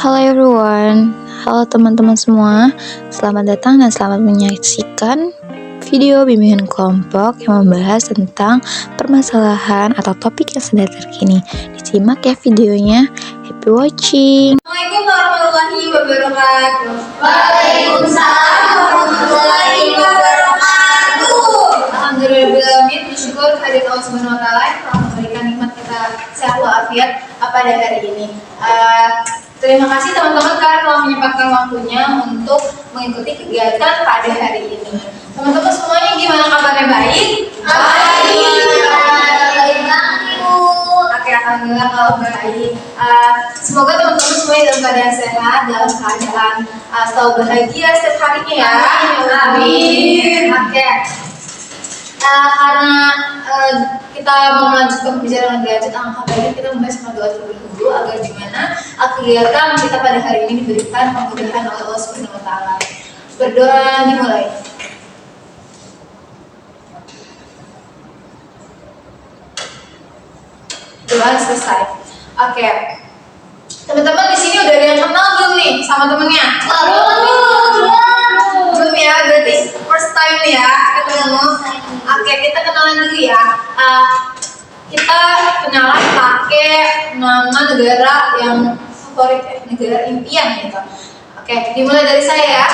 Halo everyone, halo teman-teman semua. Selamat datang dan selamat menyaksikan video bimbingan kelompok yang membahas tentang permasalahan atau topik yang sedang terkini. Disimak ya videonya. Happy watching. Assalamualaikum warahmatullahi wabarakatuh. Waalaikumsalam warahmatullahi wabarakatuh. Alhamdulillahirobbilalamin, bersyukur kehadirat Allah Subhanahu wa taala yang telah memberikan nikmat kita sehat walafiat pada hari ini. Terima kasih teman-teman karena telah menyempatkan waktunya untuk mengikuti kegiatan pada hari ini. Teman-teman semuanya gimana kabarnya, baik? Baik. Oke, alhamdulillah kalau baik. Semoga teman-teman semuanya dalam keadaan sehat, dalam keadaan selalu bahagia setiap harinya ya. Amin. Oke. Karena kita mau melanjutkan pembicaraan lebih lanjut, alangkah baiknya kita membahas doa terlebih dahulu agar gimana kegiatan kita pada hari ini diberikan kemudahan oleh Allah Subhanahu wa taala. Berdoa dimulai. Doa selesai. Oke. Teman-teman di sini udah ada yang kenal belum nih sama temennya? Belum ya, berarti first time nih ya ketemu. Oke, kita kenalan dulu ya. Kita kenalan pakai nama negara yang favorit, negara impian gitu. Oke, dimulai dari saya ya.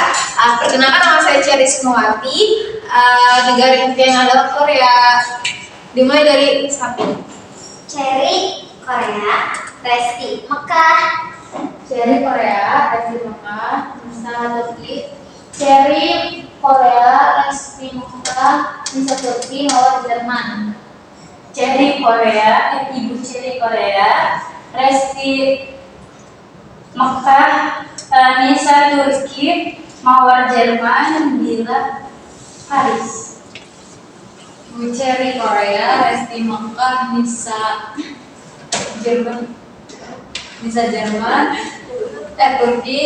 Perkenalkan, nama saya Cherry Sukmawati. Negara impian adalah Korea. Dimulai dari sapi. Cherry Korea, Resti Mekah. Cherry Korea, Resti Mekah, Nisa Turki. Cherry Korea, Resti Mekah, Nisa Turki, Mawar Jerman. Cherry Korea, Ibu Cherry Korea, Resti Mekah, Nisa Turki, Mawar Jerman, Bila Paris. Bu Cherry Korea, Resti Mekah, Nisa Jerman, Turki,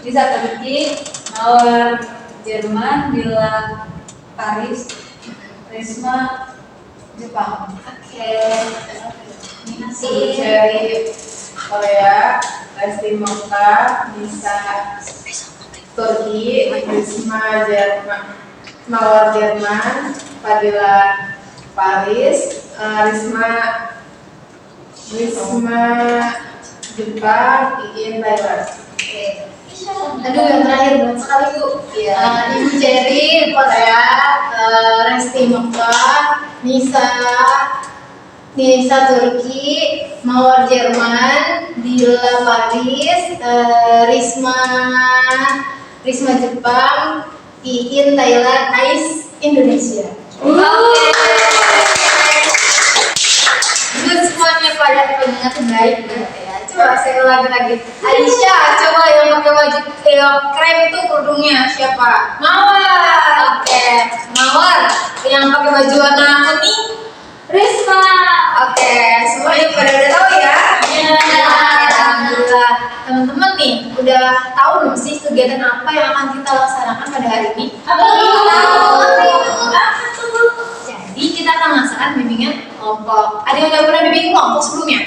Nisa Turki, Mawar Jerman, Bila Paris, Risma Jepang. Oke. Bu Cherry Korea, Resti Mekah, Nisa Turki, Risma Jerman, Mawar Jerman, Fadila Paris, Risma Jepang, Iin Thailand. Aduh, yang terakhir banget sekali Bu. Ibu Cherry Korea, Resti Mekah, Nisa Turki, Mawar Jerman, Dila Paris, Risma Jepang, Iin Thailand, Ais Indonesia. Good, semuanya pada pengingat baik berarti ya. Coba saya ulangi lagi. Aisyah, coba yang pakai baju krem itu kerudungnya siapa? Mawar. Oke, Mawar. Yang pakai baju warna kuning? Risma. Oke, semuanya pada udah tahu ya? Iya. Alhamdulillah. Teman-teman nih, udah tahu belum sih kegiatan apa yang akan kita laksanakan pada hari ini? Jadi kita akan melaksanakan bimbingan kelompok. Ada yang udah pernah bimbing kelompok sebelumnya?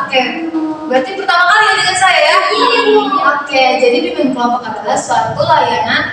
Oke, berarti pertama kali ya dengan saya ya? Oke, jadi bimbingan kelompok adalah suatu layanan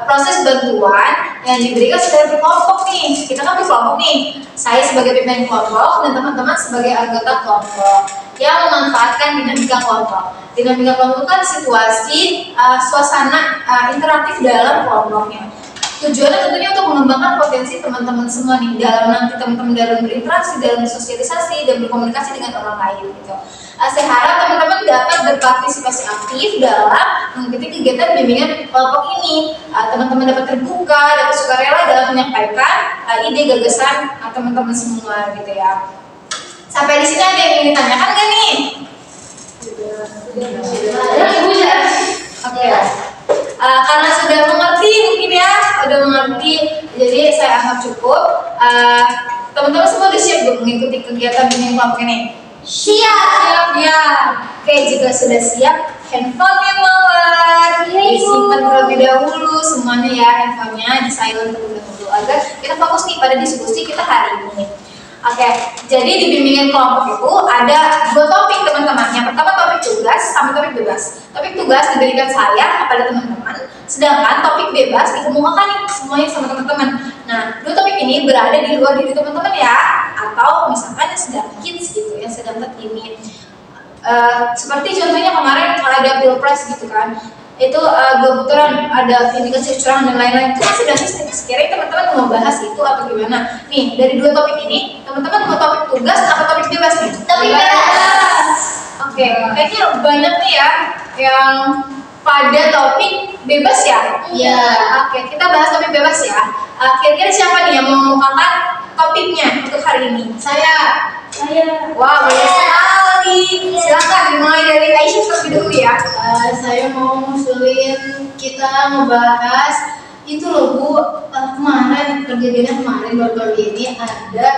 proses bantuan yang diberikan secara berkelompok nih. Kita kan berkelompok nih. Saya sebagai pimpinan kelompok dan teman-teman sebagai anggota kelompok yang memanfaatkan dinamika kelompok. Dinamika kelompok kan situasi, suasana interaktif dalam kelompoknya. Tujuannya tentunya untuk mengembangkan potensi teman-teman semua nih dalam nanti teman-teman dalam berinteraksi, dalam bersosialisasi dan berkomunikasi dengan orang lain gitu. Saya harap teman-teman dapat berpartisipasi aktif dalam mengikuti kegiatan bimbingan kelompok ini. Teman-teman dapat terbuka, dapat sukarela dalam menyampaikan ide gagasan teman-teman semua gitu ya. Sampai di sini ada yang ingin ditanyakan nggak nih? Oke. Karena sudah mengerti mungkin ya, jadi saya anggap cukup. Teman-teman semua sudah siap belum mengikuti kegiatan bimbingan kelompok ini? Siap ya. Oke, jika sudah siap, handphone-nya Mawar disimpan terlebih dahulu semuanya ya, handphonenya di silent terlebih dahulu agar kita fokus nih pada diskusi kita hari ini. Oke, jadi di bimbingan kelompok itu ada dua topik teman-teman. Yang pertama topik sama topik bebas. Topik tugas diberikan saya kepada teman-teman, sedangkan topik bebas dikemukakan nih semuanya sama teman-teman. Nah, dua topik ini berada di luar diri teman-teman ya, atau misalkan yang sedang hits gitu, yang sedang terkini. Seperti contohnya kemarin kalau ada pilpres gitu kan, itu kebetulan ada indikasi kecurangan dan lain-lain, itu masih dan sekiranya teman-teman mau bahas itu atau gimana. Nih, dari dua topik ini teman-teman mau topik tugas atau topik bebas nih? Topik bebas. Oke, kayaknya banyak nih ya yang pada topik bebas ya. Iya. Oke, kita bahas topik bebas ya. Kira-kira siapa nih yang mau mengangkat topiknya untuk hari ini? Saya. Wah, banyak sekali. Silakan dimulai dari Aisyah terlebih dahulu ya. Saya mau ngusulin kita ngebahas itu loh Bu, kemarin kejadiannya kemarin baru ini ada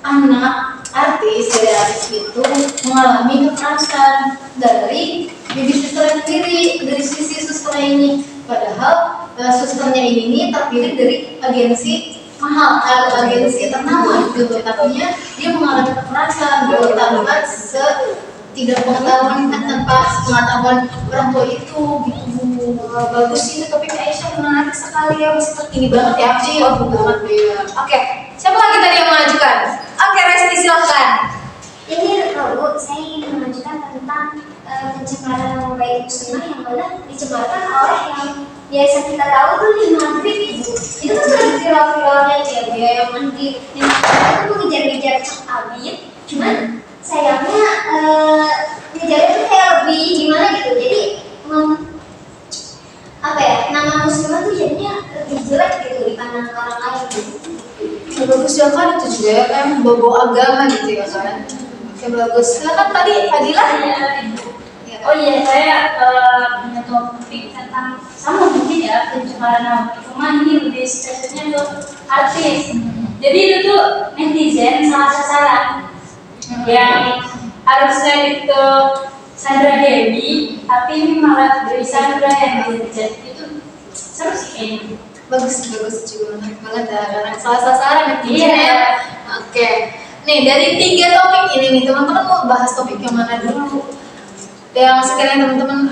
anak artis dari artis itu mengalami kekerasan dari baby sisternya sendiri, dari sisi susternya ini. Padahal susternya ini terpilih dari agensi mahal, agensi ternama gitu, tapi dia mengalami kekerasan tanpa tidak pengetahuan tanpa pengetahuan orang tua itu gitu. Bagus ini topik Aisyah, menarik sekali ya, masih terkini banget ya. Banget ya. Oke, siapa lagi tadi yang mengajukan? Oke, Resti silakan. Jadi Bu, saya ingin mengajukan tentang pencemaran nama baik muslimah yang mana dicemarkan oleh yang biasa kita tahu tuh di Madrid Ibu. Itu tuh lagi viral-viralnya dia yang mandi, yang itu tuh ngejar-ngejar Cak Abid. Cuman sayangnya ngejarnya tuh kayak lebih gimana gitu. Jadi apa ya, nama muslimah tuh jadinya lebih jelek gitu di pandangan orang lain gitu. Bagus ya kan, itu juga ya kan bobo agama gitu ya kan. Oke, bagus. Silakan tadi Fadila. Oh iya, saya punya topik tentang sama mungkin ya pencemaran nama. Cuma ini lebih spesifiknya ke artis. Jadi itu tuh netizen salah sasaran yang harusnya itu Sandra Dewi, tapi ini malah dari Sandra yang dijat. Itu seru sih kayaknya. Bagus juga, menarik banget ya, karena salah sasaran netizen Iya. ya. Oke, nih dari 3 topik ini nih teman-teman mau bahas topik yang mana dulu? Yang sekiranya teman-teman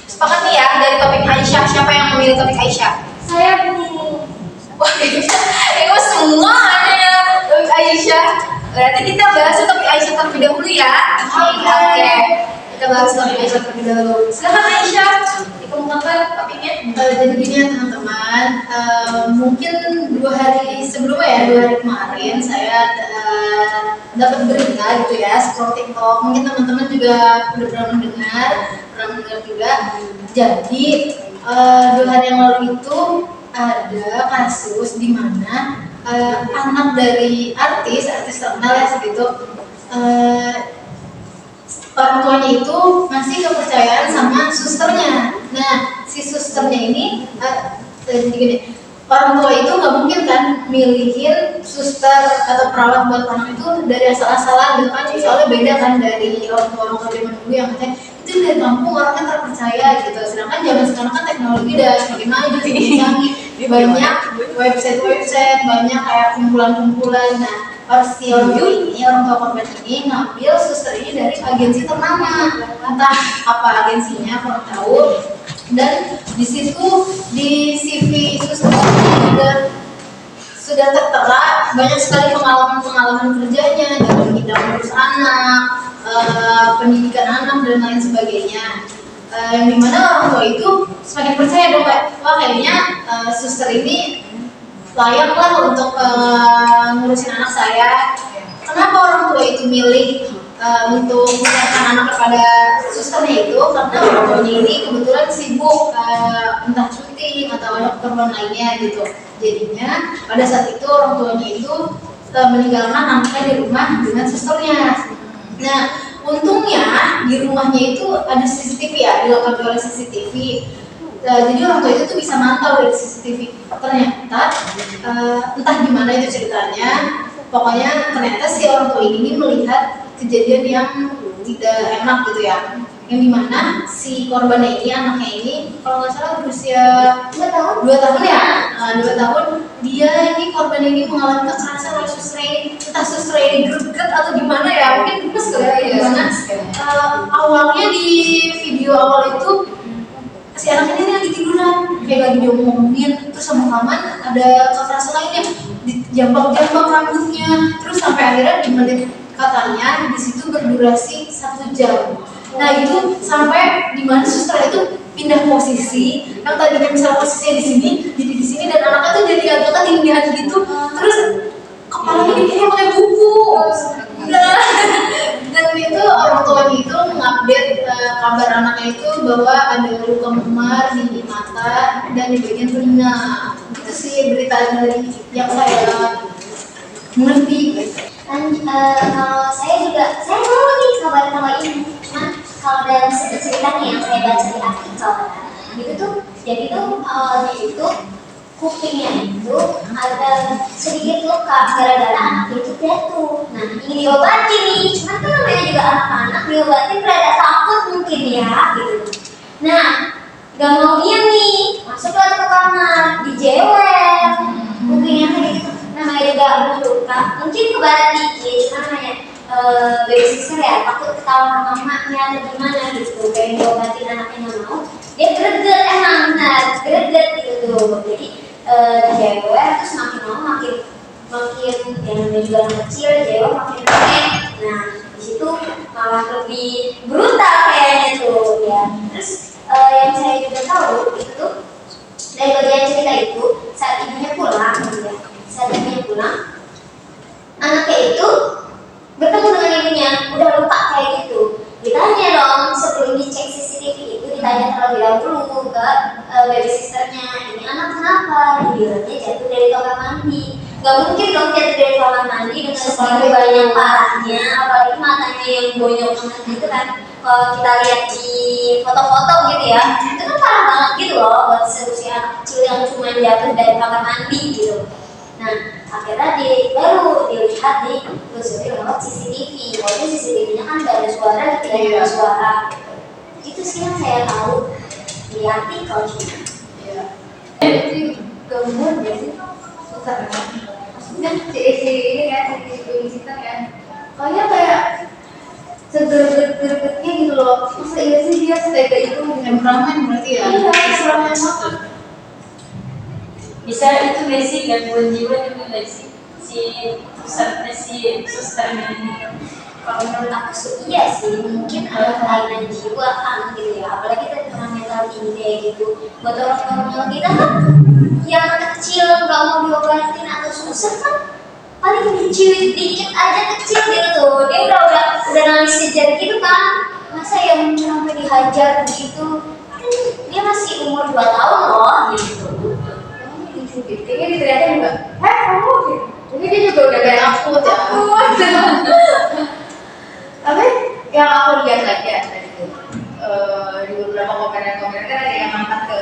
sepakat nih ya dari topik Aisyah. Siapa yang memilih topik Aisyah? Saya Bu. Wah, ini semua ada ya topik Aisyah. Berarti kita bahas topik Aisyah terlebih dahulu ya. Oke, kita bahas topik Aisyah terlebih dahulu. Silakan Aisyah, dikemukakan topiknya. Jadi gini ya teman-teman, mungkin 2 hari sebelumnya ya, 2 hari kemarin saya dapat berita gitu ya, scroll TikTok. Mungkin teman-teman juga udah pernah mendengar juga. Jadi 2 hari yang lalu itu ada kasus di mana anak dari artis terkenal ya segitu, orang tuanya itu masih kepercayaan sama susternya. Nah, si susternya ini gini, orang tua itu nggak mungkin kan milihin suster atau perawat buat anak itu dari asal-asalan gitu kan, soalnya beda kan dari orang tua zaman dulu yang katanya itu dari kampung orangnya terpercaya gitu. Sedangkan zaman sekarang kan teknologi udah semakin maju, semakin canggih, banyak website, banyak kayak kumpulan-kumpulan. Nah, si orang tua korban ini ngambil suster ini dari agensi ternama, entah apa agensinya kurang tahu. Dan di situ di CV suster ini sudah tertera banyak sekali pengalaman kerjanya dalam bidang ngurus anak, pendidikan anak dan lain sebagainya. Yang dimana orang tua itu semakin percaya dong, wah kayaknya suster ini layak lah untuk ngurusin anak saya. Kenapa orang tua itu milih untuk menyerahkan anak kepada susternya itu? Karena orang tuanya ini kebetulan sibuk, entah cuti atau ada keperluan lainnya gitu. Jadinya pada saat itu orang tuanya itu meninggalkan anaknya di rumah dengan susternya. Nah, untungnya di rumahnya itu ada CCTV ya, dilengkapi oleh CCTV. Jadi orang tua itu tuh bisa mantau dari CCTV. Ternyata entah gimana itu ceritanya, pokoknya ternyata si orang tua ini melihat kejadian yang tidak enak gitu ya, yang dimana si korbannya ini, anaknya ini kalau nggak salah berusia 2 tahun ya, 2 tahun dia ini korban ini mengalami kekerasan oleh suster ini. Entah suster ini greget atau gimana ya, mungkin gemes kali ya, gimana awalnya di ketiduran, kayak lagi diomongin, terus sama kaman ada kekerasan lainnya, dijambak-jambak rambutnya, terus sampai akhirnya di menit katanya di situ berdurasi 1 jam. Nah itu sampai di mana suster itu pindah posisi, yang tadinya misalnya posisinya di sini, jadi di sini, dan anaknya tuh jadi agak ketindihan gitu, terus kepalanya dikirim pakai buku. Dan itu orang tuanya itu mengupdate kabar anaknya itu bahwa ada luka memar di mata dan di bagian telinga. Itu sih berita dari yang saya mengerti. Dan kalau saya tahu nih kabar ini, cuman kalau dalam ceritanya yang saya baca di artikel itu tuh, jadi tuh awalnya itu kupingnya itu ada sedikit luka gara-gara anak itu jatuh. Nah ingin diobati nih, cuman kan namanya juga anak-anak, diobati berada takut mungkin ya gitu. Nah gak mau diam nih, masuklah ke kamar, dijewer kupingnya kayak gitu. Namanya juga luka, mungkin kebarat dikit, cuman namanya baby sister ya, takut ketawa mamanya atau gimana gitu, pengen diobatin anaknya nggak mau, dia greget emang, greget gitu tuh. Jadi dijewer, terus makin lama makin yang namanya juga anak kecil, dijewer makin aneh. Nah di situ malah lebih brutal kayaknya tuh ya. Terus yang saya juga tahu itu tuh dari bagian cerita itu, saat ibunya pulang gitu ya, saat ibunya pulang, anaknya itu bertemu dengan ibunya, udah lupa kayak gitu. Ditanya dong sebelum dicek CCTV itu, ditanya terlebih dahulu ke baby sisternya, ini anak kenapa? Dibilangnya jatuh dari kamar mandi. Gak mungkin dong jatuh dari kamar mandi dengan segitu banyak parahnya, apalagi matanya yang bonyok banget gitu kan. Kalau kita lihat di foto-foto gitu ya, itu kan parah banget gitu loh buat seusia anak kecil yang cuma jatuh dari kamar mandi gitu. Nah akhirnya baru dilihat di telusuri lewat CCTV. Walaupun CCTV-nya kan gak ada suara, tidak ada suara gitu. Itu sih yang saya tahu di artikel juga. Jadi gangguan ya sih, susah kan? Maksudnya si ini kan, si kita kan, kayaknya kayak seger-gergetnya gitu loh. Masa iya sih dia setega itu Temperamen berarti ya? Iya, temperamen banget. Bisa itu nggak sih gangguan jiwa juga nggak sih si susternya ini? Kalau menurut aku sih iya sih, mungkin ada kelainan jiwa kan gitu ya. Apalagi kita dengan mental tinggi kayak gitu. Buat orang normal kita kan yang anak kecil nggak mau diobatin atau susah kan, paling dicuit dikit aja kecil gitu tuh, dia udah nangis kejar gitu kan. Masa yang sampai dihajar begitu, kan dia masih umur 2 tahun loh gitu. Kayaknya diteriakin juga, kamu gitu. Jadi dia juga udah kayak takut ya. Tapi yang aku lihat aja tadi tuh di beberapa komentar kan ada yang angkat ke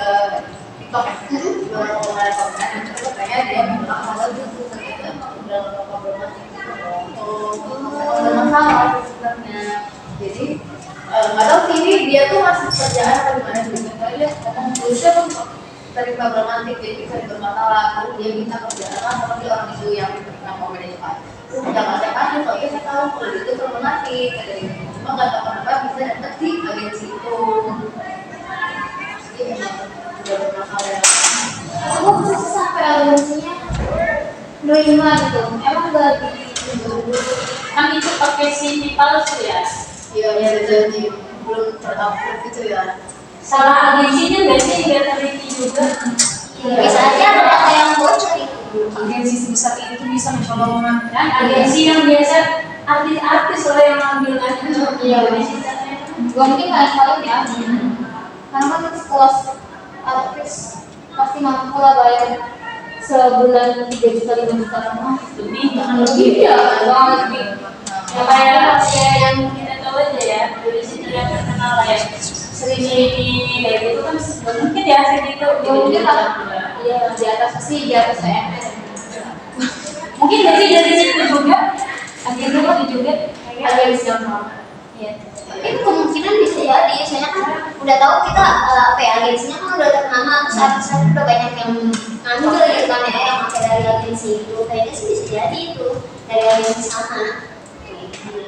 TikTok ya. Di beberapa komentar itu kayaknya dia bilang kalau itu ternyata udah problematik masalah sebenarnya. Jadi nggak tahu sih ini dia tuh masih kerjaan apa gimana juga dia ngomong terusnya tuh dari problematik, jadi bisa bermasalah, lalu dia minta kerjaan sama dia orang itu yang komennya cepat. Jangan saya tanya, soalnya saya tahu kalau itu problematik, cuma nggak tahu kenapa bisa dapet di agensi itu. Jadi udah bermasalah. Aku bisa sampai agensinya 25 gitu, emang gak gitu. Kan itu pakai CV palsu ya? Iya, jadi belum terupload gitu ya. Salah agensinya nggak sih nggak teliti juga? Bisa aja ada data yang bocor itu. Agensi sebesar itu bisa mencoba mengangkat Kan agensi yang biasa artis-artis loh yang ngambil kan itu. Iya, Gak mungkin nggak sekali ya. Karena kan itu sekelas artis pasti mampu lah bayar sebulan 3 juta 5 juta mah. Lebih Jangan lebih ya, banget lebih. Ya kayak yang kita tahu aja ya, dari situ yang terkenal ya. Sri kayak gitu kan mungkin ya Sri itu Mungkin lah. Iya di atas sih di atas saya. mungkin dari situ juga akhirnya itu juga ada di sana. ya. Tapi kemungkinan bisa jadi, soalnya kan udah tahu kita apa ya, agensinya kan udah ternama, terus artis-artis udah banyak yang ngambil gitu kan ya, yang pakai dari agensi itu. Kayaknya sih bisa jadi itu dari agensi sana.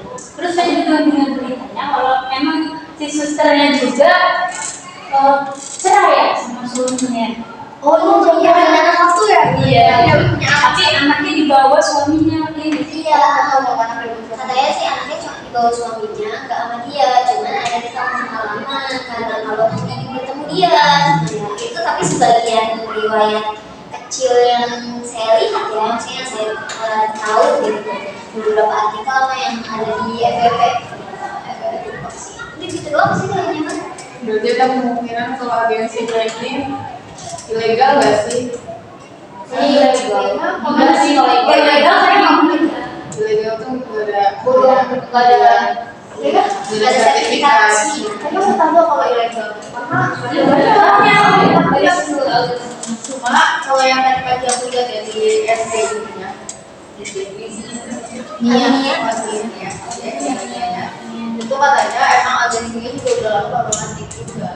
Terus saya juga dengan beritanya kalau memang si susternya juga cerai ya sama sebelumnya. Oh iya, anak waktu ya? Iya. Dia punya anak. Tapi anaknya dibawa suaminya kayak gitu. Iya, katanya sih anaknya cuma dibawa suaminya, nggak sama dia, cuman ada di kampung halaman karena kalau nanti bertemu dia, nah, itu tapi sebagian riwayat kecil yang saya lihat ya, maksudnya yang saya tahu gitu, beberapa artikel yang ada di FVP, itu gitu doang sih kayaknya mas. Berarti ada kemungkinan kalau agensi ini ilegal nggak sih? Iya, Enggak sih kalau ilegal saya nggak mungkin. Ilegal tuh nggak ada sertifikasi. Tapi aku tahu kalau ilegal cuma kalau yang tadi pagi aku lihat ya di SD gitu ya. Itu katanya emang agensinya juga udah lama problematik juga.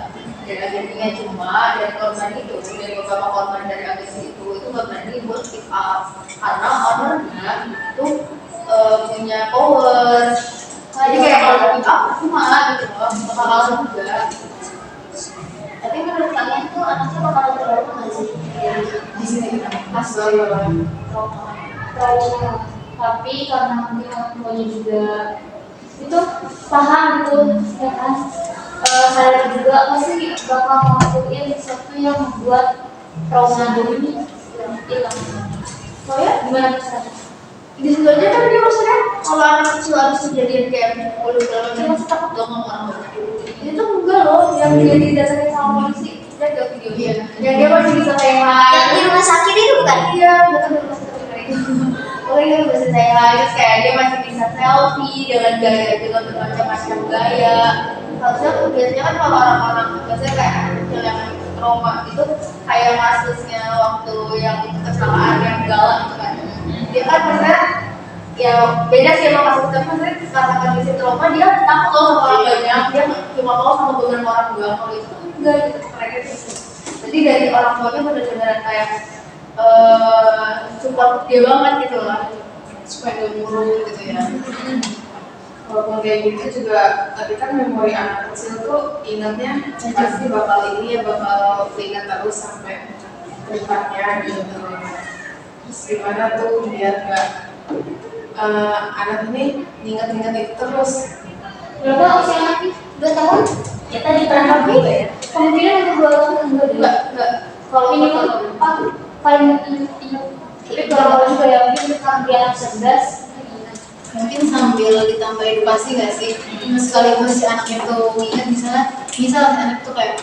Dan agensinya cuma dari korban itu, dari beberapa korban dari agensi itu nggak berani buat speak up karena ownernya itu punya power. Jadi kayak kalau speak up cuma gitu loh, bakal kalah juga. Tapi menurut kalian tuh anaknya bakal trauma nggak sih? Di sini kita pas banget. Trauma. Tapi karena mungkin orang tuanya juga itu paham gitu ya kan, saya juga pasti bakal ngelakuin sesuatu yang membuat trauma ini hilang. Oh ya? Gimana bisa? Di situ aja kan dia maksudnya kalau anak kecil harus kejadian kayak mukul segala macam masih takut dong sama orang banyak. Itu enggak loh, yang dia didatangi sama polisi. Dia ada videonya. Yang dia masih bisa kayak Yang di rumah sakit itu bukan? iya, betul di rumah sakit itu. Oh iya, masih saya terus kayak dia masih bisa selfie dengan gaya dengan bermacam-macam gaya. Harusnya biasanya kan kalau orang-orang biasanya kayak anak kecil yang trauma itu kayak kasusnya waktu yang kecelakaan yang galak itu kan. Dia kan maksudnya ya beda sih sama kasus tapi maksudnya karena kondisi trauma dia takut loh sama orang banyak, dia cuma mau sama beberapa orang doang. Kalau itu enggak gitu mereka gitu. Jadi dari orang tuanya benar-benar kayak support dia banget gitu lah supaya gak murung gitu ya. Walaupun kayak gitu juga tapi kan memori anak kecil tuh ingatnya pasti bakal ini ya bakal ingat terus sampai depannya gitu. Terus gimana tuh biar gak anak ini ingat-ingat itu terus. Berapa usia anaknya? 2 tahun? Ya tadi pernah juga ya. Kemungkinan untuk 2 tahun Enggak kalau minimal paling ingat. Tapi kalau juga ya mungkin dia anak cerdas, mungkin sambil ditambah edukasi nggak sih sekaligus si anak itu ingat misalnya anak itu kayak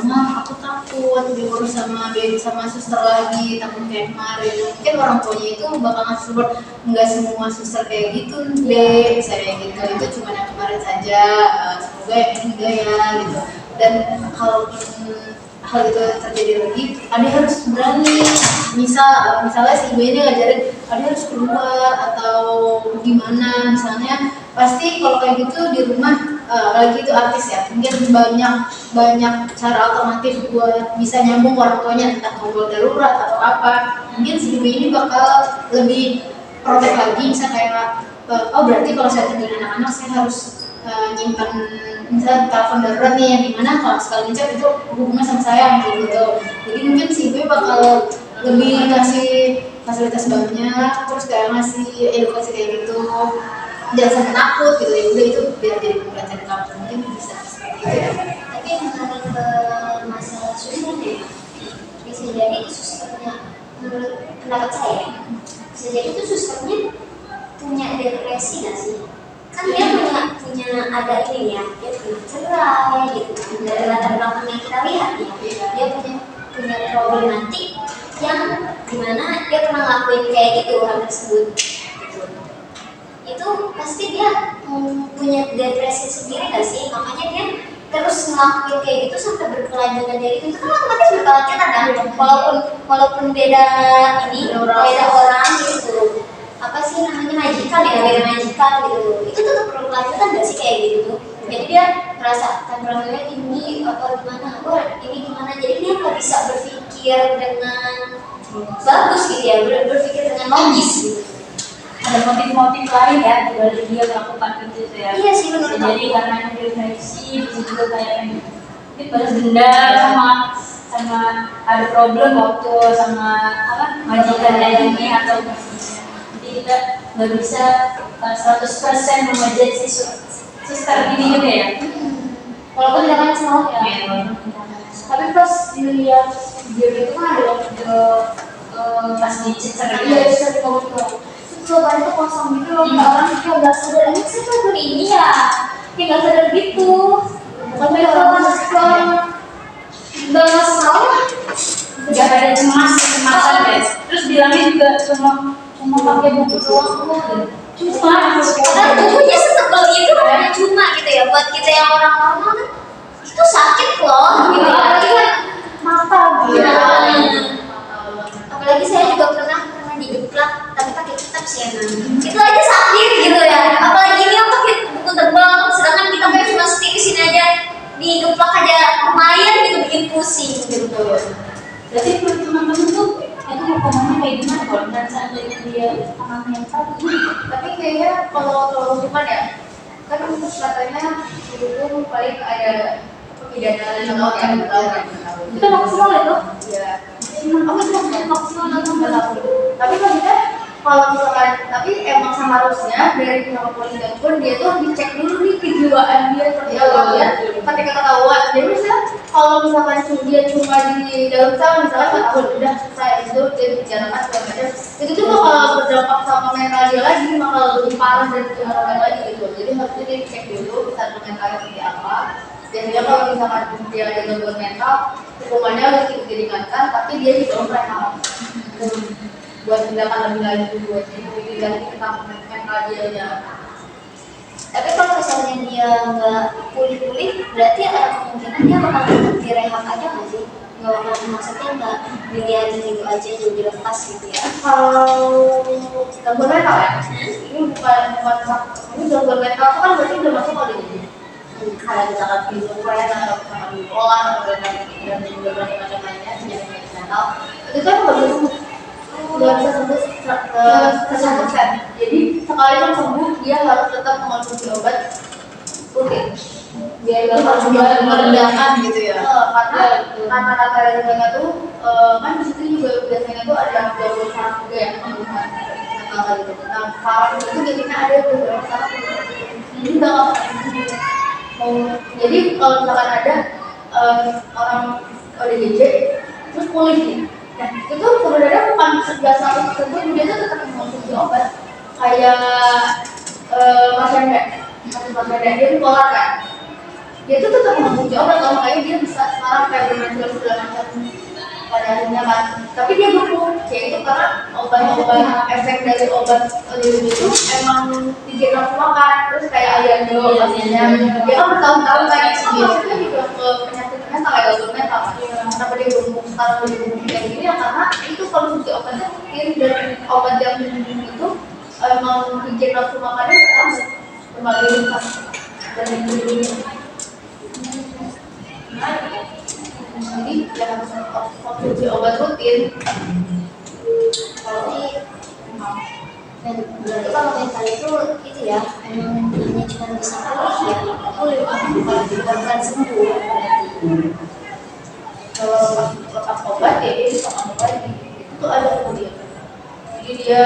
mama aku takut diurus sama suster lagi takut kayak kemarin mungkin orang tuanya itu bakal ngasih support nggak semua suster kayak gitu deh misalnya gitu itu cuma yang kemarin saja semoga yang ini enggak ya gitu dan kalaupun hal itu terjadi lagi, Ade harus berani. Misalnya si ibu ini ngajarin, Ade harus keluar atau gimana. Misalnya pasti kalau kayak gitu di rumah, lagi itu artis ya, mungkin banyak cara alternatif buat bisa nyambung orang tuanya entah ngobrol darurat atau apa. Mungkin si ibu ini bakal lebih protek lagi, misalnya kayak, oh berarti kalau saya tinggalin anak-anak saya harus nyimpan misalnya telepon darurat nih yang dimana kalau sekali ngechat itu hubungan sama saya gitu. Jadi mungkin si ibu bakal lebih ngasih fasilitas banyak, terus kayak ngasih edukasi kayak gitu, jangan sampai takut gitu ya udah itu biar jadi pembelajaran kamu mungkin bisa seperti itu ya. Tapi mengenai ke masalah susternya, bisa jadi itu susternya menurut pendapat saya, bisa jadi itu susternya punya depresi nggak sih? Kan dia punya ada ini ya, dia punya cerai gitu dari latar belakang yang kita lihat ya, dia punya problematik yang dimana dia pernah ngelakuin kayak gitu hal tersebut gitu. Itu pasti dia punya depresi sendiri nggak sih, makanya dia terus ngelakuin kayak gitu sampai berkelanjutan dari itu kan otomatis berkelanjutan kan, walaupun beda orang gitu. Apa sih namanya majikan ya, beda majikan gitu, itu tetap perlu kelanjutan nggak sih kayak gitu tuh. Jadi dia merasa temperamentnya ini atau gimana, ini gimana, jadi dia nggak bisa berpikir dengan bagus gitu ya, berpikir dengan logis gitu. ada motif-motif lain ya dibalik dia melakukan itu ya. Iya sih menurut jadi karena depresi, bisa juga kayak mungkin balas dendam sama sama ada problem waktu sama majikannya ini atau jadi kita nggak bisa 100% memajak si suster ini gitu ya. Walaupun jangan salah ya. Tapi pas dilihat video itu kan ada Pas dicecer iya bisa dibawa coba itu kosong gitu loh, orang kayak nggak sadar ini sih tuh ini ya, kayak nggak sadar gitu. Tapi kalau nggak salah, nggak ada cemasan guys. Terus bilangnya juga cuma pakai buku doang kok. Cuma karena tubuhnya setebal itu kan cuma gitu ya, buat kita yang orang normal kan itu sakit loh, gitu ya. Apalagi kan mata gitu. Apalagi saya juga pernah digeplak tapi pakai kitab sih ya, itu aja sakit gitu ya. Apalagi ini yang pakai buku tebal, sedangkan kita pakai cuma setipis ini aja, digeplak aja lumayan gitu, bikin pusing gitu. berarti menurut teman-teman tuh itu hukumannya kayak gimana kalau dan seandainya dia anak mental? Tapi kayaknya kalau hukuman ya, kan untuk katanya itu paling ada pemidanaan sama yang bertahun. Itu maksimal itu? Iya. Aku cuma maksimal nggak tahu. Tapi maksudnya kalau misalkan, tapi emang seharusnya dari pihak kepolisian pun dia tuh dicek dulu nih kejiwaan dia seperti apa ya. Ketika ketahuan, jadi misalnya kalau misalkan dia cuma di dalam sel misalnya 4 tahun udah selesai itu dia dijalankan segala macam, itu tuh bakal berdampak sama mental dia lagi, bakal lebih parah dari kemarin lagi gitu. Jadi harusnya dia dicek dulu kesadaran mentalnya seperti apa. Biasanya kalau misalkan dia ada gangguan mental, hukumannya lebih diringankan, tapi dia juga rehab buat tindakan lebih lanjut, buat lebih lagi tentang mental dia. Tapi kalau misalnya dia nggak pulih-pulih, berarti ada kemungkinan dia bakal tetap direhab aja nggak sih? Nggak bakal, maksudnya nggak dilihatin gitu aja jadi dilepas gitu ya? Kalau gangguan mental ya, ini bukan sakit, ini gangguan mental itu kan berarti udah masuk kalau dia kalau misalkan schizofren atau misalkan bipolar atau dan juga macam lainnya penyakit mental, itu kan nggak bisa sembuh 100%. Jadi sekali kan sembuh dia harus tetap mengonsumsi obat rutin. Dia harus merendahkan gitu ya. Karena kata-kata dari mereka tuh kan di situ juga biasanya tuh ada gangguan saraf juga ya, mental gitu. Nah saraf itu biasanya ada beberapa saraf ini udah nggak pernah. Jadi kalau misalkan ada orang ODGJ terus pulih nih. Nah, itu sebenarnya bukan biasa tersebut, dia tuh tetap mengonsumsi obat kayak Mas Hendra, dia bipolar kan, dia tuh tetap mengonsumsi obat, kalau makanya dia bisa sekarang kayak bermain segala macam pada akhirnya kan, tapi dia butuh itu karena obat-obat efek dari obat itu emang bikin nafsu makan, terus kayak aliando obatnya, dia kan bertahun-tahun kayak maksudnya juga ke penyakit mental ya, gangguan mental kan. Kenapa dia berhubung sekarang berhubung kayak gini ya, karena itu konsumsi obatnya mungkin dan obat yang itu emang bikin nafsu makannya bertambah berlipat dan ini. Jadi ya harus konsumsi obat rutin. Berarti kalau mental itu ya emang hanya cuma bisa pulih ya, bukan sembuh berarti. Kalau lepas obat ya dia bisa ngomong lagi, itu ada kemudian. Jadi dia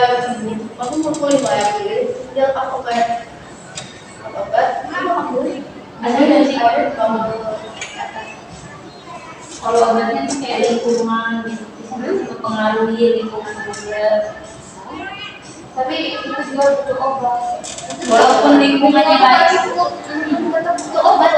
aku mau pulih lah ya, dia lepas obat, dia mau pulih. Ada kamu Kalau obatnya tuh kayak lingkungan gitu, mempengaruhi lingkungan juga. tapi itu juga butuh obat. Walaupun lingkungannya baik, tetap butuh obat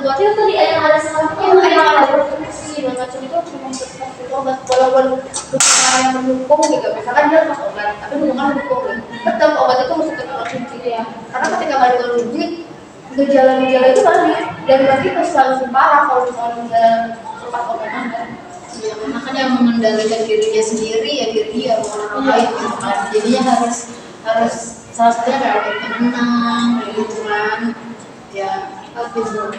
buat itu tadi yang ada sekarang yang ada berfungsi dan macam itu cuma butuh obat. walaupun dukungan yang mendukung gitu, misalkan dia lepas obat, tapi dukungan mendukung gitu, tetap obat itu mesti tetap konsumsi ya. Karena ketika balik konsumsi, gejala-gejala itu balik dan berarti pasti lebih parah kalau misalnya lepas obat kan. Ya, makanya mengendalikan dirinya sendiri ya dia orang lain gitu kan. Jadinya harus salah satunya kayak tenang gitu kan. Ya, gitu.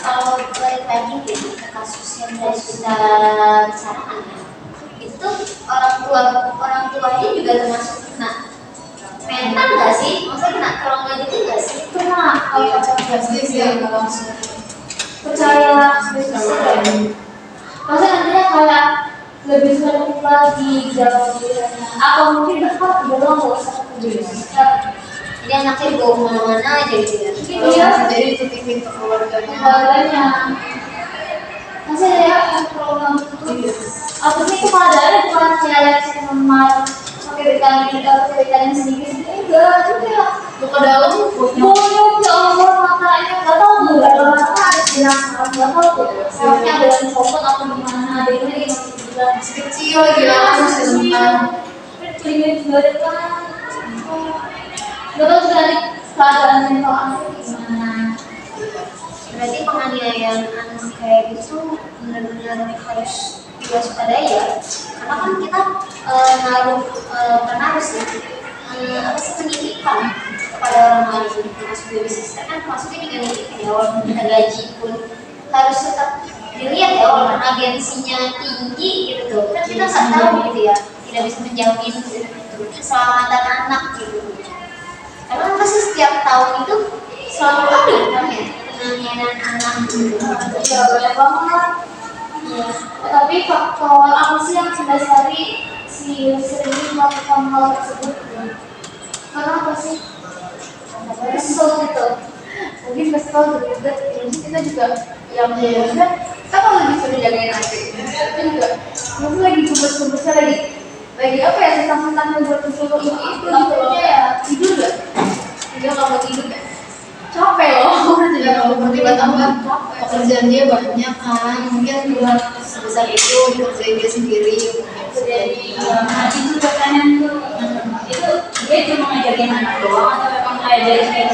Kalau balik lagi gitu ke kasus yang tadi kita bicarakan ya, itu orang tuanya juga termasuk kena mental nggak sih? Maksudnya kena trauma gitu nggak sih? Kena kalau Pasti sih nggak langsung. percaya kayak lebih sulit lagi dalam pikirannya. Atau mungkin bahkan udah lama gak usah ketemu sister. Jadi anaknya dibawa kemana-mana aja gitu ya. Iya. Jadi itu pintu keluarganya. Keluarganya. Masih ya program itu. Apa sih keadaannya bukan kayak normal ceritanya sedikit enggak itu ya Lu ke dalam bonyok ya Allah matanya nggak tahu tuh ada mata ada sinar nggak tahu tuh sarafnya ada yang copot atau gimana ada yang lagi masih bilang masih kecil gila masih rentan. telinga juga ada kan nggak tahu juga nih keadaan mental aku gimana. Berarti penganiayaan anak kayak gitu benar-benar harus diwaspadai ya. Karena kan kita naruh harus ya apa sih pendidikan kepada orang lain, termasuk baby sister kan maksudnya juga pendidikan ya, walaupun kita gaji pun harus tetap dilihat ya, walaupun agensinya tinggi gitu tuh kan kita nggak tahu gitu ya, tidak bisa menjamin keselamatan anak gitu. Karena pasti setiap tahun itu selalu ada kan ya penganiayaan anak gitu. Ya banyak banget ya. Tapi faktor apa sih yang mendasari si sering melakukan hal tersebut? Karena apa sih? Kesel gitu. Mungkin kesel gitu, kita juga yang biasa kita kalau lagi sudah jagain adik kita juga mungkin lagi gemes-gemesnya lagi apa ya tentang buat disuruh itu Takutnya ya tidur gak? Dia nggak mau tidur kan? Capek loh, jadi kalau tiba-tiba pekerjaan dia banyak kan, mungkin buat sebesar itu dikerjain dia sendiri. jadi itu pertanyaan tuh itu dia cuma ngajarin anak doang atau memang ngajarin kayak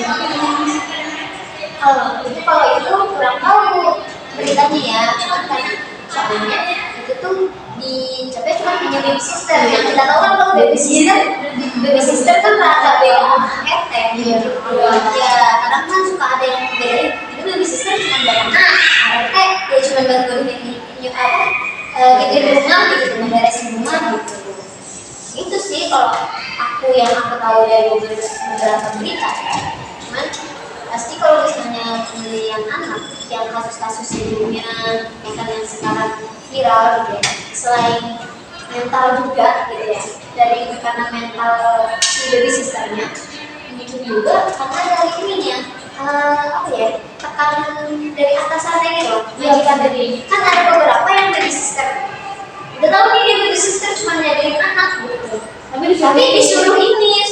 Kalau itu kurang tahu beritanya ya, cuma karena soalnya itu tuh dicapai cuma punya baby sister. Yang kita tahu kan kalau baby sister kan rata beda ete gitu. Ya kadang kan suka ada yang bedain itu baby sister cuma buat anak, ete dia cuma bantu ini apa bikin rumah gitu, memberesin rumah gitu. Itu sih kalau yang aku tahu dari beberapa berita ya. Cuman pasti kalau misalnya pembelian anak yang kasus-kasus sebelumnya yang sekarang viral gitu ya, selain mental juga gitu ya, dari karena mental si baby sisternya, mungkin juga karena dari ininya apa ya, tekanan dari atasannya gitu loh. Majikan tadi kan ada beberapa yang baby sister udah tahu nih dia baby sister cuma jagain anak gitu, tapi disuruh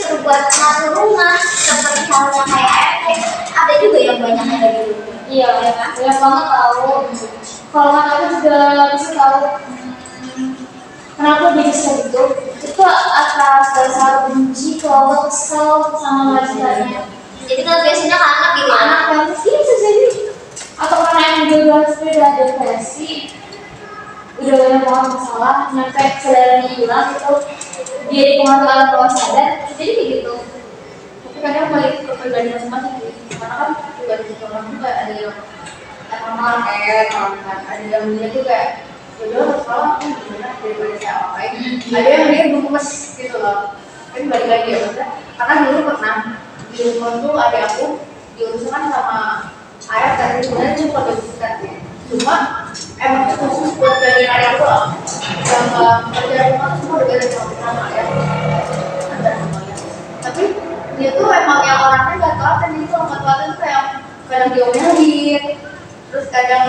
suruh buat satu rumah seperti halnya kayak ada juga yang banyak yang kayak gitu. iya ya kan banyak banget tahu. Kalau nggak tahu juga bisa tahu kenapa dia bisa gitu. Itu atas dasar benci kalau kesel sama majikannya. Jadi kalau biasanya ke anak gitu ya, Anak yang iya bisa jadi atau karena yang dia udah depresi udah banyak banget masalah sampai saudaranya hilang itu dia di pengasuhan bawah sadar jadi kayak gitu. Tapi kadang balik ke pribadi masing-masing sih, karena kan pribadi orang juga ada yang normal kayak kan, ada yang dia tuh kayak udah sekolah kan gimana daripada saya apain, ada yang dia gemes gitu loh. Tapi balik lagi ya maksudnya, karena dulu pernah di rumah tuh ada aku diurusan sama ayah dan sebenarnya cuma babysitter ya. Cuma emang khusus buat dari ayah aku loh, yang kerja rumah tuh semua udah sama ayah. Tapi dia tuh emang yang orangnya nggak telaten gitu, nggak telaten tuh kayak kadang diomelin, terus kadang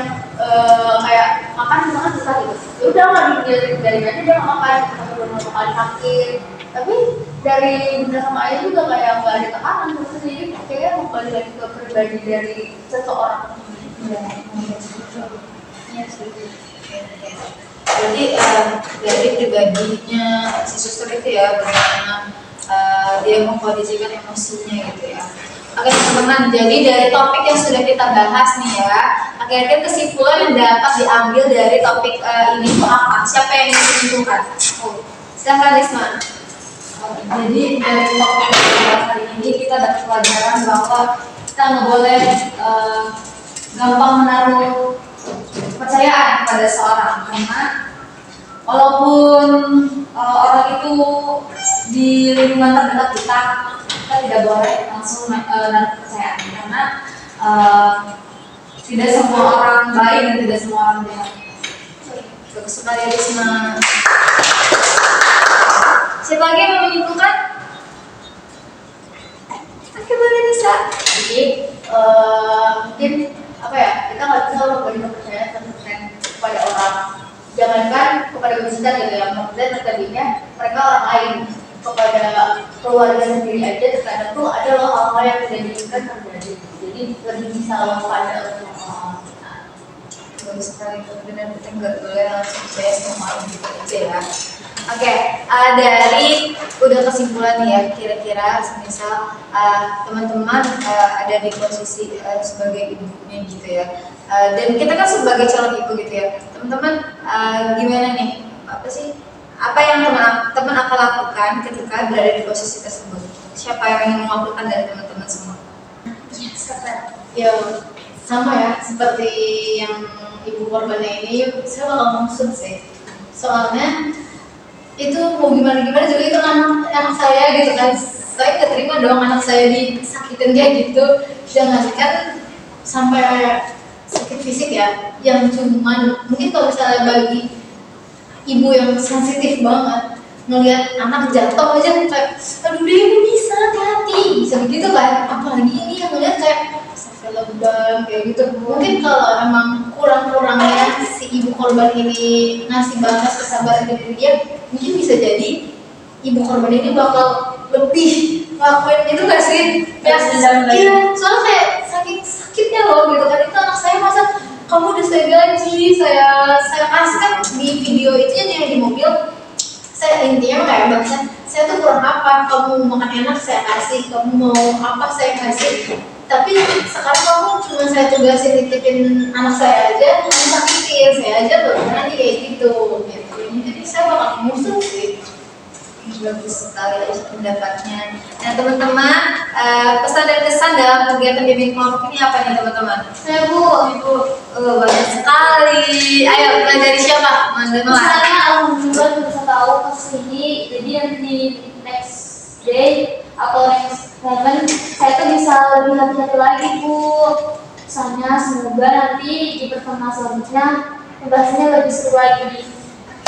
kayak makan misalkan susah gitu, ya udah nggak dari aja dia nggak makan atau beberapa kali sakit. Tapi dari bunda sama ayah juga kayak nggak ada tekanan terus, jadi kayaknya kembali lagi ke pribadi dari seseorang. Iya sih. Jadi dari pribadinya si suster itu ya, bagaimana dia mengkondisikan emosinya gitu ya. Oke teman-teman, jadi dari topik yang sudah kita bahas nih ya, akhirnya kesimpulan yang dapat diambil dari topik ini itu apa? Siapa yang ingin menentukan? Silahkan Risma. Jadi dari topik yang kita bahas hari ini kita dapat pelajaran bahwa kita nggak boleh gampang menaruh kepercayaan pada seorang, karena walaupun orang itu di lingkungan terdekat kita tidak boleh langsung menaruh kepercayaan, karena tidak semua orang baik dan tidak semua orang jahat. Bagus sekali Risma. Siapa lagi yang mau menyimpulkan? Oke, boleh bisa. Jadi mungkin apa ya, kita nggak bisa memberi kepercayaan 100% kepada orang, jangankan kepada visitor gitu ya, maksudnya terlebihnya mereka orang lain, kepada keluarga sendiri aja terkadang tuh ada loh hal-hal yang tidak diinginkan terjadi. Jadi lebih bisa waspada untuk orang. Bagus sekali, benar-benar nggak boleh langsung percaya semua orang gitu aja ya. Oke, dari udah kesimpulan nih ya, kira-kira semisal teman-teman ada di posisi sebagai ibunya gitu ya, dan kita kan sebagai calon ibu gitu ya, teman-teman gimana nih, apa yang teman akan lakukan ketika berada di posisi tersebut? Siapa yang ingin mewakilkan dari teman-teman semua? Ya sama ya, seperti yang ibu korbannya ini, saya bakal maksud sih, soalnya itu mau gimana juga itu anak saya gitu kan, saya nggak terima dong anak saya disakitin kayak gitu, jangan kan sampai sakit fisik ya, yang cuman mungkin kalau misalnya bagi ibu yang sensitif banget ngelihat anak jatuh aja kayak aduh dia ini bisa hati-hati, bisa begitu kan, apalagi ini yang ngelihat kayak lebam kayak gitu. Mungkin kalau emang kurang-kurangnya si ibu korban ini ngasih batas kesabaran dari dia, mungkin bisa jadi ibu korban ini bakal lebih ngelakuin itu gak sih? Iya, soalnya kayak sakitnya loh gitu kan, itu anak saya masa kamu udah saya gaji, saya kasih kan di video itu yang di mobil, saya intinya kayak bahasa saya tuh kurang apa, kamu makan enak saya kasih, kamu mau apa saya kasih, tapi sekarang kamu cuma saya tugasin nitipin anak saya aja, kamu sakitin saya aja loh, nanti kayak gitu. Jadi saya bakal musuh sih. Bagus sekali pendapatnya. Nah teman-teman, pesan dan kesan dalam kegiatan bimbing kelompok ini apa nih teman-teman? Saya Ibu, banyak sekali. Ayo mulai dari siapa? misalnya alhamdulillah bisa tahu kesini, jadi nanti next day atau next moment saya tuh bisa lebih hati-hati lagi Bu. Misalnya semoga nanti di pertemuan selanjutnya pembahasannya lebih seru lagi.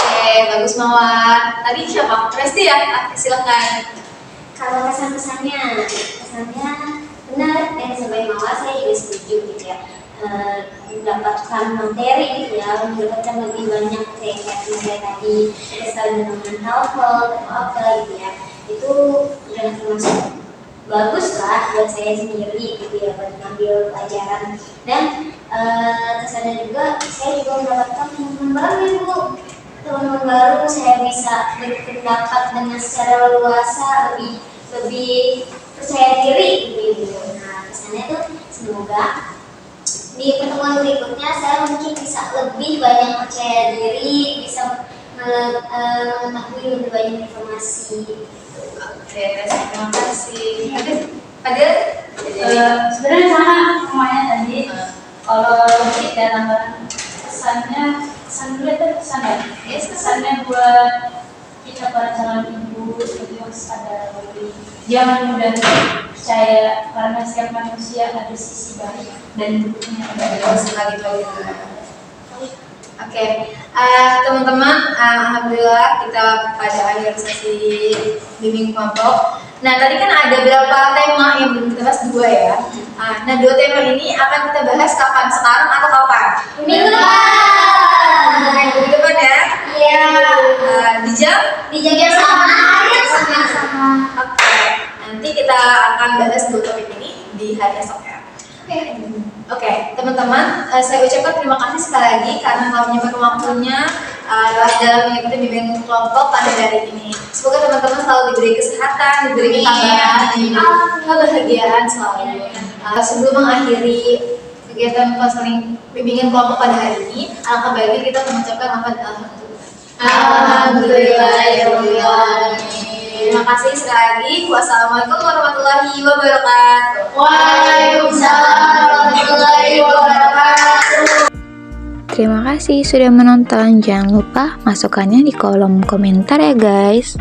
Oke, bagus Mawar. Tadi siapa? Resti ya? Silakan. Kalau kesannya benar, sebagai mawar saya juga setuju gitu ya, mendapatkan materi gitu ya, mendapatkan lebih banyak kayak materi tadi, kita saling menemukan hal-hal atau apa gitu ya, itu udah termasuk bagus lah buat saya sendiri gitu ya, buat ngambil pelajaran. Dan kesannya juga saya juga mendapatkan teman-teman baru ya Bu, teman-teman baru, saya bisa berpendapat dengan secara leluasa, lebih percaya diri gitu. Nah kesannya tuh semoga di pertemuan berikutnya saya mungkin bisa lebih banyak percaya diri, bisa mengetahui lebih banyak informasi. Oke, terima kasih. Fadil? Sebenarnya sama semuanya tadi. Kalau lebih dalam kesan dulu itu kesan ya. Yes, kesannya buat kita para calon ibu lebih sadar lebih, jangan mudah percaya karena setiap manusia ada sisi baik dan buruknya. Bagus sekali Fadil. Oke, teman-teman, alhamdulillah kita pada akhir sesi bimbing kelompok. Nah tadi kan ada berapa tema yang belum kita bahas, 2 ya. Nah 2 tema ini akan kita bahas kapan? Sekarang atau kapan? Minggu depan. Minggu depan ya? Iya. Di jam yang sama, hari yang sama. Oke, nanti kita akan bahas 2 topik ini di hari esok ya. Oke, teman-teman, saya ucapkan terima kasih sekali lagi karena telah menyempatkan waktunya dalam mengikuti bimbingan kelompok pada hari ini. Semoga teman-teman selalu diberi kesehatan, diberi ketabahan, kebahagiaan selalu. Sebelum mengakhiri kegiatan konseling bimbingan kelompok pada hari ini, alangkah baiknya kita mengucapkan alhamdulillah. Terima kasih sekali lagi. Wassalamualaikum warahmatullahi wabarakatuh. Waalaikumsalam warahmatullahi wabarakatuh. Terima kasih sudah menonton. Jangan lupa masukkannya di kolom komentar ya guys.